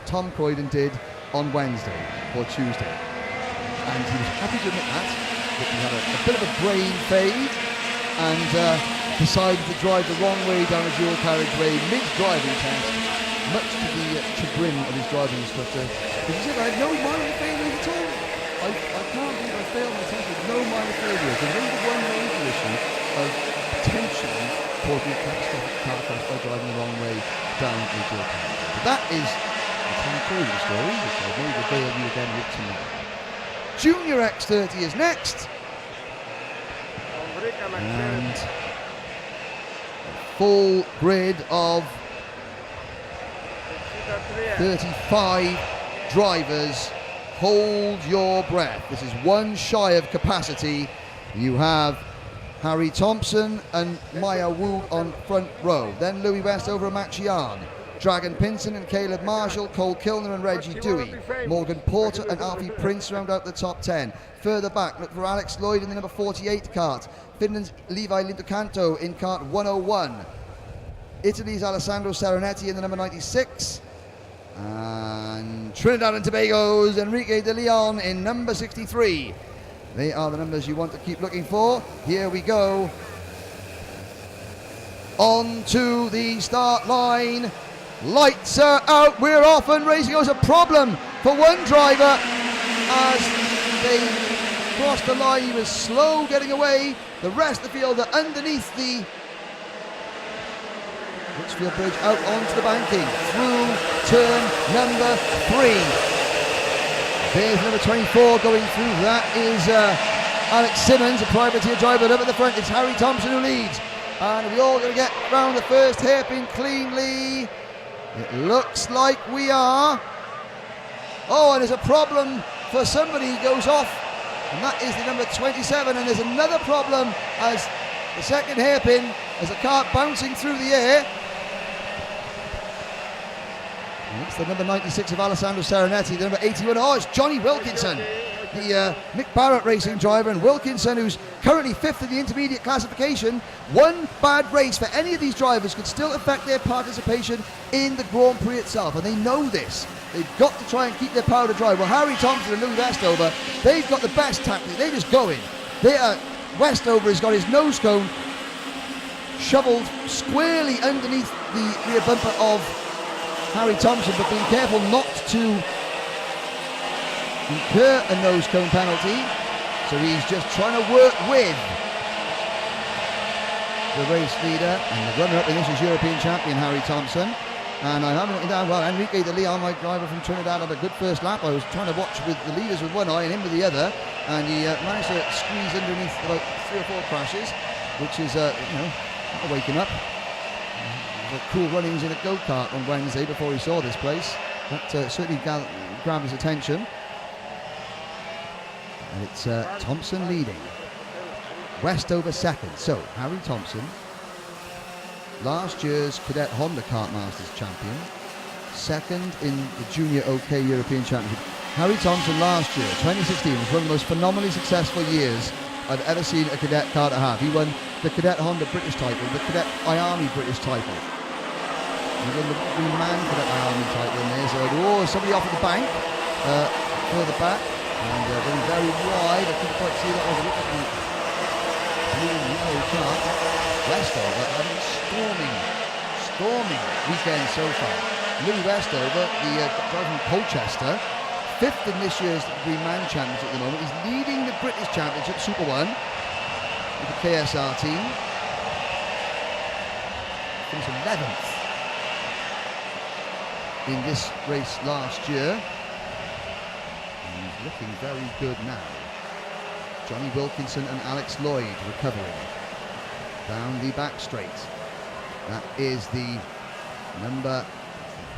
Tom Croydon did on Wednesday or Tuesday. And he was happy to admit that he had a bit of a brain fade and decided to drive the wrong way down a dual carriageway mid-driving test, much to the chagrin of his driving instructor. But he said, I had no minor failures at all. I can't believe I failed my test with no minor failures. And there was one major issue of potentially causing a catastrophic car crash by driving the wrong way down a dual carriageway. But that is the Tom Croydon story, which I will regale you again with tonight. Junior X30 is next. And a full grid of 35 drivers. Hold your breath. This is one shy of capacity. You have Harry Thompson and Maya Wu on front row. Then Louis Westover and Matt Chian. Dragon Pinson and Caleb Marshall, Cole Kilner and Reggie Dewey. Morgan Porter and Alfie Prince round out the top 10. Further back, look for Alex Lloyd in the number 48 kart. Finland's Levi Lintokanto in kart 101. Italy's Alessandro Serenetti in the number 96. And Trinidad and Tobago's Enrique de Leon in number 63. They are the numbers you want to keep looking for. Here we go. On to the start line. Lights are out, we're off and racing. It was a problem for one driver as they crossed the line. He was slow getting away. The rest of the field are underneath the Litchfield Bridge out onto the banking. Through turn number 3. There's number 24 going through. That is Alex Simmons, a privateer driver. Up at the front, it's Harry Thompson who leads. And we're all going to get round the first hairpin cleanly. It looks like we are. Oh, and there's a problem for somebody who goes off, and that is the number 27. And there's another problem as the second hairpin, as a kart bouncing through the air. And it's the number 96 of Alessandro Serenetti, the number 81. Oh, it's Johnny Wilkinson, the Mick Barrett racing driver, and Wilkinson, who's currently 5th in the intermediate classification. One bad race for any of these drivers could still affect their participation in the Grand Prix itself, and they know this. They've got to try and keep their powder dry. Well, Harry Thompson and Louis Westover, they've got the best tactics. They're just going. Westover has got his nose cone shoveled squarely underneath the rear bumper of Harry Thompson, but being careful not to incur a nose cone penalty. So he's just trying to work with the race leader and the runner-up in this is European champion Harry Thompson. And I haven't written down, well, Enrique de Leon, my driver from Trinidad, had a good first lap. I was trying to watch with the leaders with one eye and him with the other, and he managed to squeeze underneath about 3 or 4 crashes, which is, waking up. The cool runnings in a go-kart on Wednesday before he saw this place. That certainly grabbed his attention. And it's Thompson leading. Westover second. So, Harry Thompson, last year's Cadet Honda Kart Masters champion, second in the Junior OK European Championship. Harry Thompson last year, 2016, was one of the most phenomenally successful years I've ever seen a cadet karter have. He won the Cadet Honda British title, the Cadet Miami British title. He won the man Cadet Miami title in there. So, somebody off at the bank, further back, and going very wide. I couldn't quite see that. I was looking at the blue and yellow chart. Westover having a storming weekend so far. Louis Westover, the driver from Colchester, 5th in this year's Green Man Championship at the moment. He's leading the British Championship, Super 1, with the KSR team. Finished 11th in this race last year. And he's looking very good now. Johnny Wilkinson and Alex Lloyd recovering down the back straight. That is the number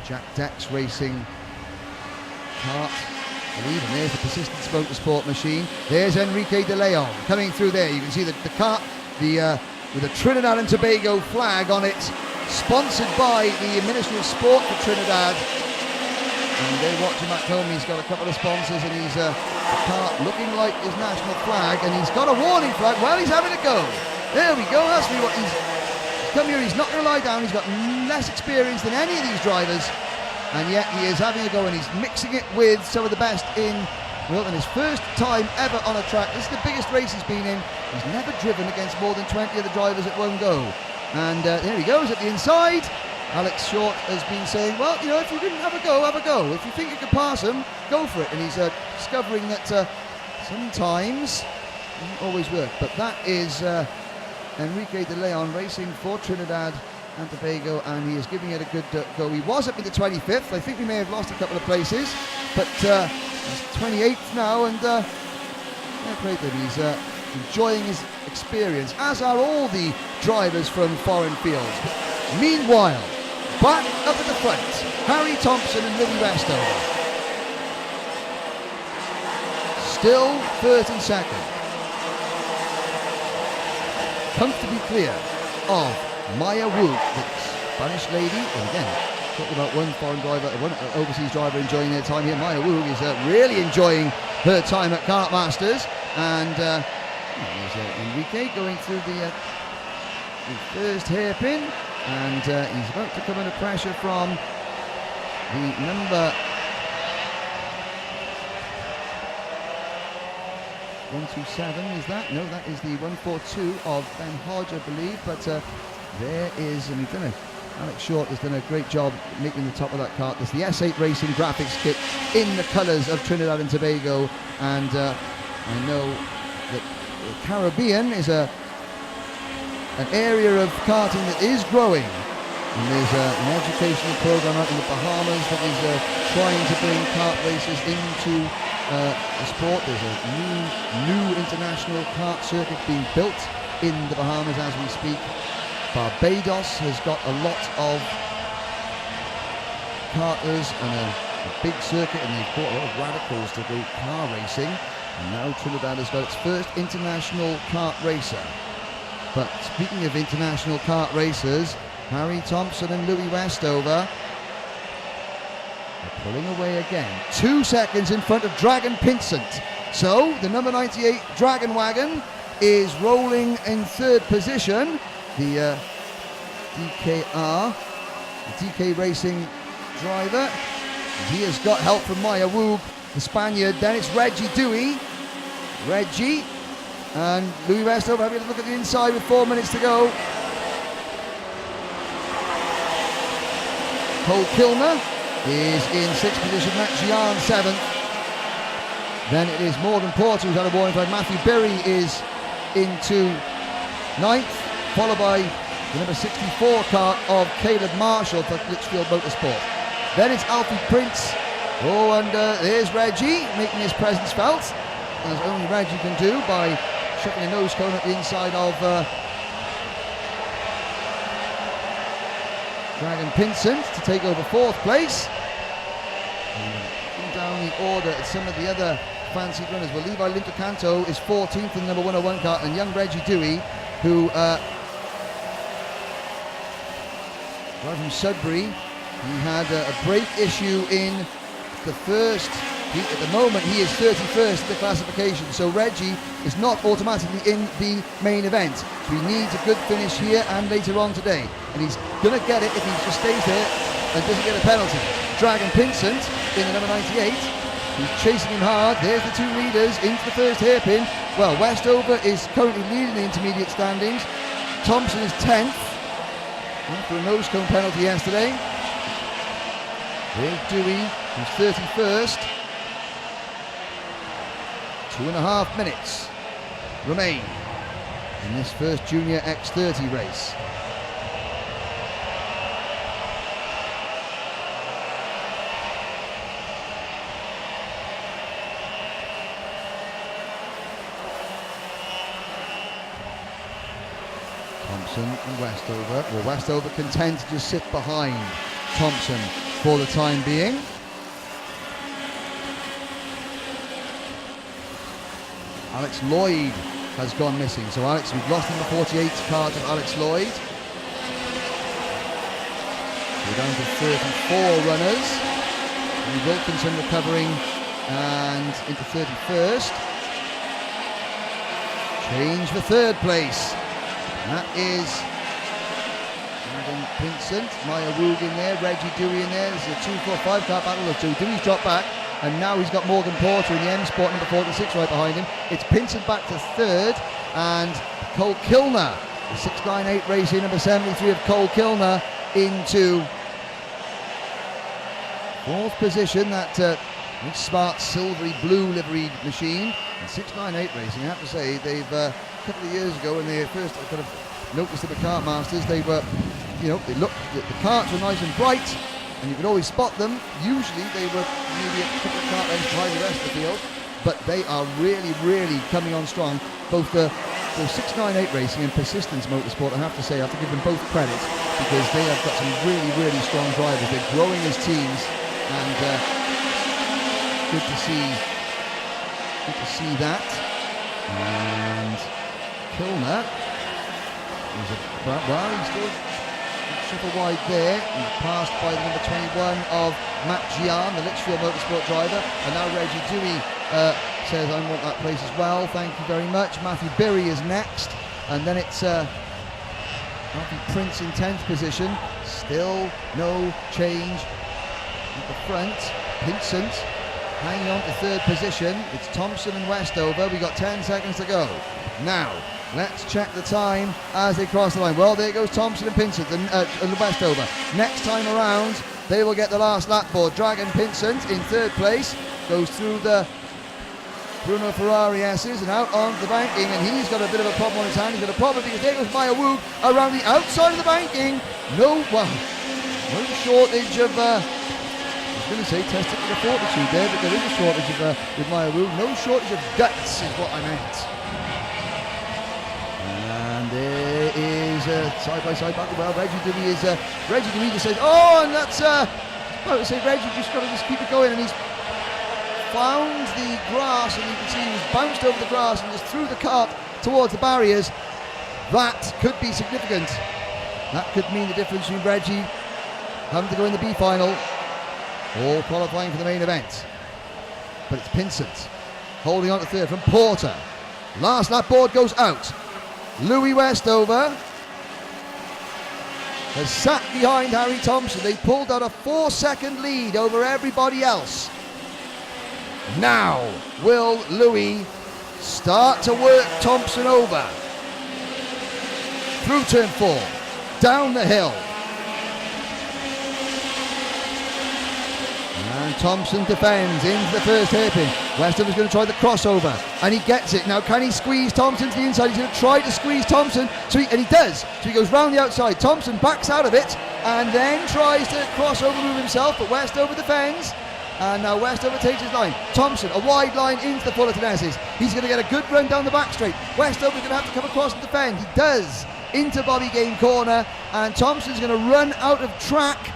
Jack Dex Racing kart, I believe, and there's the Persistence Motorsport machine. There's Enrique de Leon coming through there. You can see the kart with a Trinidad and Tobago flag on it, sponsored by the Ministry of Sport for Trinidad. And they're watching back home. He's got a couple of sponsors, and he's the kart looking like his national flag, and he's got a warning flag. Well, he's having a go. There we go. That's what he's come here. He's not going to lie down. He's got less experience than any of these drivers. and yet he is having a go, and he's mixing it with some of the best in Wilton. His first time ever on a track. This is the biggest race he's been in. He's never driven against more than 20 other drivers at one go. And there he goes at the inside. Alex Short has been saying, well, you know, if you didn't have a go, have a go. If you think you can pass him, go for it. And he's discovering that sometimes it doesn't always work. But that is Enrique de Leon racing for Trinidad and Tobago, and he is giving it a good go. He was up in the 25th. I think we may have lost a couple of places, but he's 28th now, and he's enjoying his experience, as are all the drivers from foreign fields. Meanwhile, back up at the front, Harry Thompson and Louis Westover. Still 32nd. Comfortably clear of Maya Wu, the Spanish lady. And again, talking about one foreign driver, one overseas driver enjoying their time here. Maya Wu is really enjoying her time at Kart Masters. And there's Enrique going through the first hairpin. And he's about to come under pressure from the number 127, is that? No, that is the 142 of Ben Hodge, I believe. But there is, and Alex Short has done a great job making the top of that kart. There's the S8 Racing graphics kit in the colours of Trinidad and Tobago. And I know that the Caribbean is an area of karting that is growing. And there's an educational program out in the Bahamas that is trying to bring kart races into the sport. There's a new international kart circuit being built in the Bahamas as we speak. Barbados has got a lot of karters and a big circuit, and they've brought a lot of radicals to go car racing. And now Trinidad has got its first international kart racer. But speaking of international kart racers, Harry Thompson and Louis Westover are pulling away again. 2 seconds in front of Dragon Pinsent. So the number 98 Dragon Wagon is rolling in third position. The DKR, the DK Racing driver. He has got help from Maya Wu, the Spaniard. Then it's Reggie Dewey. Reggie and Louis Westover having a look at the inside with 4 minutes to go. Cole Kilner is in 6th position, Matt Gian 7th. Then it is Morgan Porter who's had a warning flag. Matthew Berry is into 9th, followed by the number 64 kart of Caleb Marshall for Litchfield Motorsport. Then it's Alfie Prince. Oh, and there's Reggie making his presence felt, as only Reggie can do by shucking a nose cone at the inside of Dragon Pinsent to take over 4th place. And down the order at some of the other fancy runners. Well, Levi Lintocanto is 14th in the number 101 kart, and young Reggie Dewey, who right from Sudbury, he had a brake issue in the first heat. At the moment, he is 31st in the classification, so Reggie is not automatically in the main event. So he needs a good finish here and later on today, and he's going to get it if he just stays there and doesn't get a penalty. Dragon Pinsent in the number 98, he's chasing him hard. There's the 2 leaders into the first hairpin. Well, Westover is currently leading the intermediate standings. Thompson is 10th after a nose cone penalty yesterday. There's Dewey, who's 31st. 2.5 minutes remain in this first Junior X30 race. Thompson and Westover. Well, Westover content to just sit behind Thompson for the time being. Alex Lloyd has gone missing. So Alex, we've lost number 48 kart of Alex Lloyd. We're down to 34 runners. And Wilkinson recovering and into 31st. Change for 3rd place. And that is Dragon Vincent, Maya Woog in there, Reggie Dewey in there. This is a 2-4-5 car battle of two. Dewey's dropped back, and now he's got Morgan Porter in the M Sport number 46 right behind him. It's Vincent back to third, and Cole Kilner, the 698 Racing number 73 of Cole Kilner, into fourth position. That smart silvery blue liveried machine. And 698 Racing, I have to say, they've a couple of years ago when they first kind of noticed the Kart Masters, they were, they looked, the karts were nice and bright, and you could always spot them. Usually they were maybe a couple of kart lengths behind the rest of the field, but they are really, really coming on strong. Both the 698 Racing and Persistence Motorsport, I have to say, I have to give them both credit, because they have got some really, really strong drivers. They're growing as teams, and good to see that. And Kilner, he's still triple wide there. He's passed by the number 21 of Matt Gian, the Litchfield Motorsport driver. And now Reggie Dewey says, I want that place as well, thank you very much. Matthew Berry is next. And then it's Matthew Prince in 10th position. Still no change at the front. Vincent hanging on to third position. It's Thompson and Westover. We've got 10 seconds to go. Now, let's check the time as they cross the line. Well, there goes Thompson and Vincent and Westover. Next time around, they will get the last lap board. Dragon Vincent in third place goes through the Bruno Ferrari S's and out on the banking, and he's got a bit of a problem on his hand. He's got a problem because there goes Maya Woog around the outside of the banking. No shortage of I was going to say testicular fortitude there, but there is a shortage of with Maya Woog. No shortage of guts is what I meant. And there is side-by-side battle. Well, Reggie Dewey just says, oh, and that's I would say Reggie just got to just keep it going, and he's found the grass, and you can see he's bounced over the grass and just threw the kart towards the barriers. That could be significant. That could mean the difference between Reggie having to go in the B final or qualifying for the main event. But it's Vincent holding on to third from Porter. Last lap board goes out. Louis Westover has sat behind Harry Thompson. They pulled out a 4-second lead over everybody else. Now will Louis start to work Thompson over through turn 4, down the hill. And Thompson defends into the first hairpin. Westover's going to try the crossover, and he gets it. Now, can he squeeze Thompson to the inside? He's going to try to squeeze Thompson, and he does. So he goes round the outside. Thompson backs out of it, and then tries to crossover move himself, but Westover defends. And now Westover takes his line. Thompson, a wide line into the Fullerton S's. He's going to get a good run down the back straight. Westover's going to have to come across and defend. He does, into Bobby Game corner, and Thompson's going to run out of track.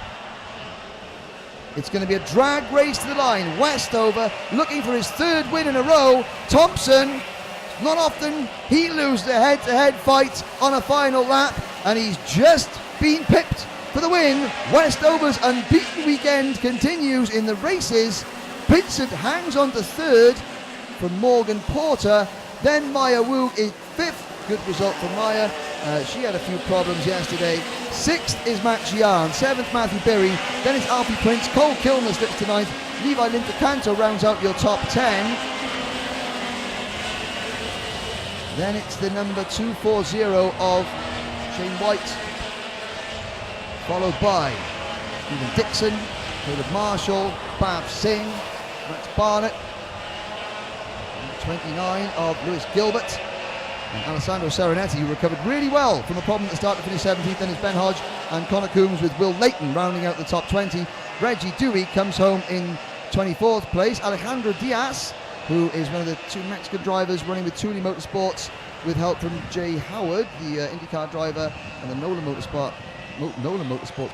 It's going to be a drag race to the line. Westover looking for his third win in a row. Thompson, not often he loses a head-to-head fight on a final lap, and he's just been pipped for the win. Westover's unbeaten weekend continues in the races. Vincent hangs on to third from Morgan Porter. Then Maya Woog is fifth. Good result for Maya. She had a few problems yesterday. Sixth is Matt Gian. Seventh, Matthew Berry. Then it's Alfie Prince. Cole Kilner slips to ninth. Levi Lintercanto rounds out your top 10. Then it's the number 240 of Shane White, followed by Stephen Dixon, Caleb Marshall, Bav Singh, Max Barnett, 29 of Lewis Gilbert, and Alessandro Serenetti, who recovered really well from a problem at the start to finish 17th. Then it's Ben Hodge and Connor Coombs with Will Layton rounding out the top 20. Reggie Dewey comes home in 24th place. Alejandro Diaz, who is one of the two Mexican drivers running with Thule Motorsports with help from Jay Howard, the IndyCar driver, and the Nolan Motorsports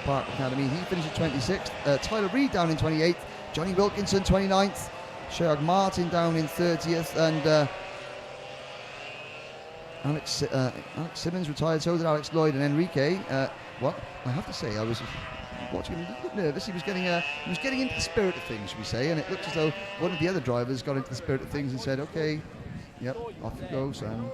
Park Academy. He finishes 26th. Tyler Reed down in 28th. Johnny Wilkinson 29th. Shayog Martin down in 30th. And Alex Simmons retired, so did Alex Lloyd and Enrique. What I have to say, I was watching him a little bit nervous. He was getting into the spirit of things, should we say, and it looked as though one of the other drivers got into the spirit of things and said, okay, yep, off you go, son.